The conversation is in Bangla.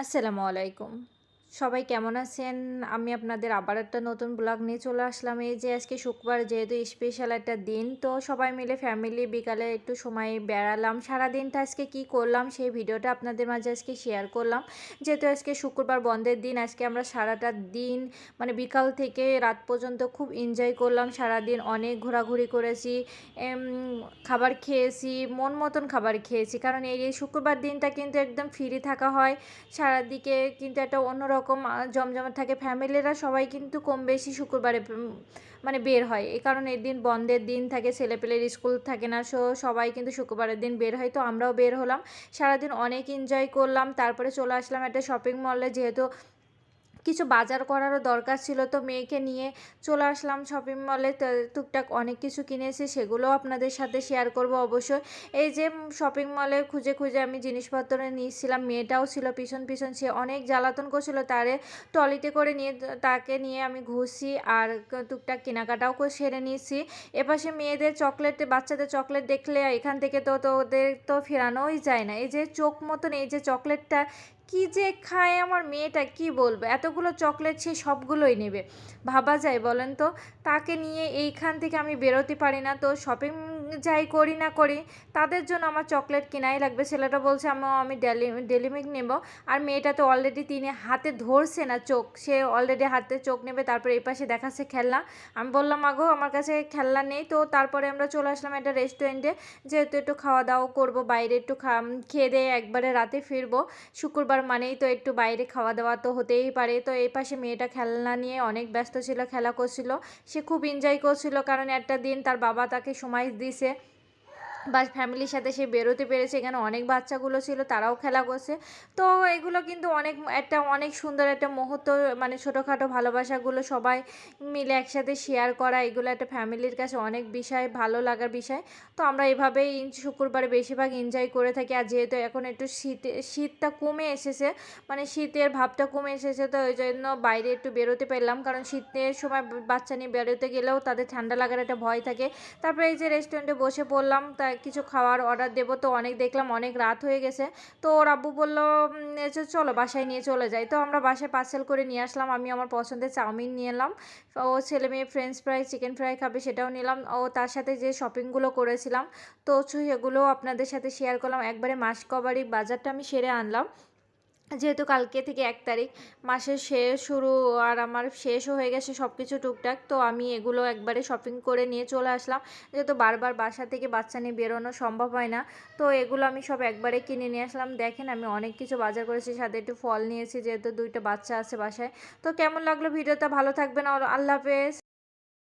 আসসালামু আলাইকুম। সবাই কেমন আছেন? আমি আপনাদের আবার একটা নতুন ব্লগ নিয়ে চলে আসলাম। এই যে আজকে শুক্রবার যেহেতু স্পেশাল একটা দিন, তো সবাই মিলে ফ্যামিলি বিকালে একটু সময় বেড়ালাম। সারাদিনটা আজকে কি করলাম সেই ভিডিওটা আপনাদের মাঝে আজকে শেয়ার করলাম। যেহেতু আজকে শুক্রবার বন্ধের দিন, আজকে আমরা সারাটা দিন মানে বিকাল থেকে রাত পর্যন্ত খুব এনজয় করলাম। সারাদিন অনেক ঘোরাঘুরি করেছি, এম খাবার খেয়েছি, মন মতন খাবার খেয়েছি। কারণ এই শুক্রবার দিনটা কিন্তু একদম ফ্রি থাকা হয়। সারাদিকে কিন্তু একটা অন্যরকম জমজমাট থাকে। ফ্যামিলিরা সবাই কিন্তু কম বেশি শুক্রবারে মানে বের হয়। এই কারণে এই দিন বন্ধের দিন থাকে, ছেলেপেলের স্কুল থাকে না, সবাই কিন্তু শুক্রবারের দিন বের হয়। তো আমরাও বের হলাম, সারাদিন অনেক এনজয় করলাম। তারপরে চলে আসলাম একটা শপিং মলে, যেহেতু কিছু বাজার করারও দরকার ছিল, তো মেয়েকে নিয়ে চলে আসলাম শপিং মলে। টুকটাক অনেক কিছু কিনেছি, সেগুলোও আপনাদের সাথে শেয়ার করব অবশ্যই। এই যে শপিং মলে খুঁজে খুঁজে আমি জিনিসপত্র নিয়েছিলাম, মেয়েটাও ছিল পিছন পিছন, সে অনেক জ্বালাতন করছিল, তারে ট্রলিতে করে নিয়ে তাকে নিয়ে আমি ঘুরছি আর টুকটাক কেনাকাটাও করে সেরে নিয়েছি। এপাশে মেয়েদের চকলেট, বাচ্চাদের চকলেট দেখলে এখান থেকে তো ওদের তো ফেরানোই যায় না। এই যে চোখ মতন এই যে চকলেটটা, কি যে খায় আমার মেয়েটা, কি বলবো, এতগুলো চকলেট সে সবগুলোই নেবে, ভাবা যায় বলেন তো। তাকে নিয়ে এইখান থেকে আমি বেরোতে পারি না। তো শপিং যাই করি না করি, তাদের জন্য আমার চকলেট কেনাই লাগবে। ছেলেটা বলছে আম্মা আমি ডেলিমিক নেব, আর মেয়েটা তো অলরেডি তিনি হাতে ধরছে না চোখ, সে অলরেডি হাতে চোখ নেবে। তারপরে এই পাশে দেখাচ্ছে খেলনা। আমি বললাম আগো আমার কাছে খেলনা নেই। তো তারপরে আমরা চলে আসলাম একটা রেস্টুরেন্টে, যেহেতু একটু খাওয়া দাওয়া করবো বাইরে, একটু খেয়ে দিয়ে একবারে রাতে ফিরবো। শুক্রবার মানেই তো একটু বাইরে খাওয়া দাওয়া তো হতেই পারে। তো এই পাশে মেয়েটা খেলনা নিয়ে অনেক ব্যস্ত ছিল, খেলা করছিল, সে খুব এনজয় করছিল, কারণ একটা দিন তার বাবা তাকে সময় দিছে বা ফ্যামিলির সাথে সে বেরোতে পেরেছে। এখানে অনেক বাচ্চাগুলো ছিল, তারাও খেলা করছে। তো এগুলো কিন্তু অনেক সুন্দর একটা মুহূর্ত, মানে ছোটোখাটো ভালোবাসাগুলো সবাই মিলে একসাথে শেয়ার করা, এগুলো একটা ফ্যামিলির কাছে অনেক বিষয় ভালো লাগার বিষয়। তো আমরা এভাবেই শুক্রবারে বেশিরভাগ এনজয় করে থাকি। আর যেহেতু এখন একটু শীতটা কমে এসেছে, মানে শীতের ভাবটা কমে এসেছে, তো ওই জন্য বাইরে একটু বেরোতে পারলাম। কারণ শীতের সময় বাচ্চা নিয়ে বেরোতে গেলেও তাদের ঠান্ডা লাগার একটা ভয় থাকে। তারপরে এই যে রেস্টুরেন্টে বসে পড়লাম, তা কিছু খাওয়ার অর্ডার দেবো, তো অনেক দেখলাম অনেক রাত হয়ে গেছে। তো ওর আব্বু বললো যে চলো বাসায় নিয়ে চলে যাই। তো আমরা বাসায় পার্সেল করে নিয়ে আসলাম। আমি আমার পছন্দের চাউমিন নিয়ে এলাম, ও ছেলে মেয়ে ফ্রেঞ্চ ফ্রাই চিকেন ফ্রাই খাবে সেটাও নিলাম, ও তার সাথে যে শপিংগুলো করেছিলাম তো সেগুলোও আপনাদের সাথে শেয়ার করলাম। একবারে মাসকভারি বাজারটা আমি সেরে আনলাম, যেহেতু কালকে থেকে 1 তারিখ, মাসের শেষ শুরু, আর আমার শেষও হয়ে গেছে সব কিছু টুকটাক। তো আমি এগুলো একবারে শপিং করে নিয়ে চলে আসলাম, যেহেতু বারবার বাসা থেকে বাচ্চা নিয়ে বেরোনো সম্ভব হয় না। তো এগুলো আমি সব একবারে কিনে নিয়ে আসলাম। দেখেন আমি অনেক কিছু বাজার করেছি, সাথে একটু ফল নিয়েছি, যেহেতু 2টা বাচ্চা আছে বাসায়। তো কেমন লাগলো ভিডিওটা, ভালো থাকবেন আর আল্লাহ হাফেজ।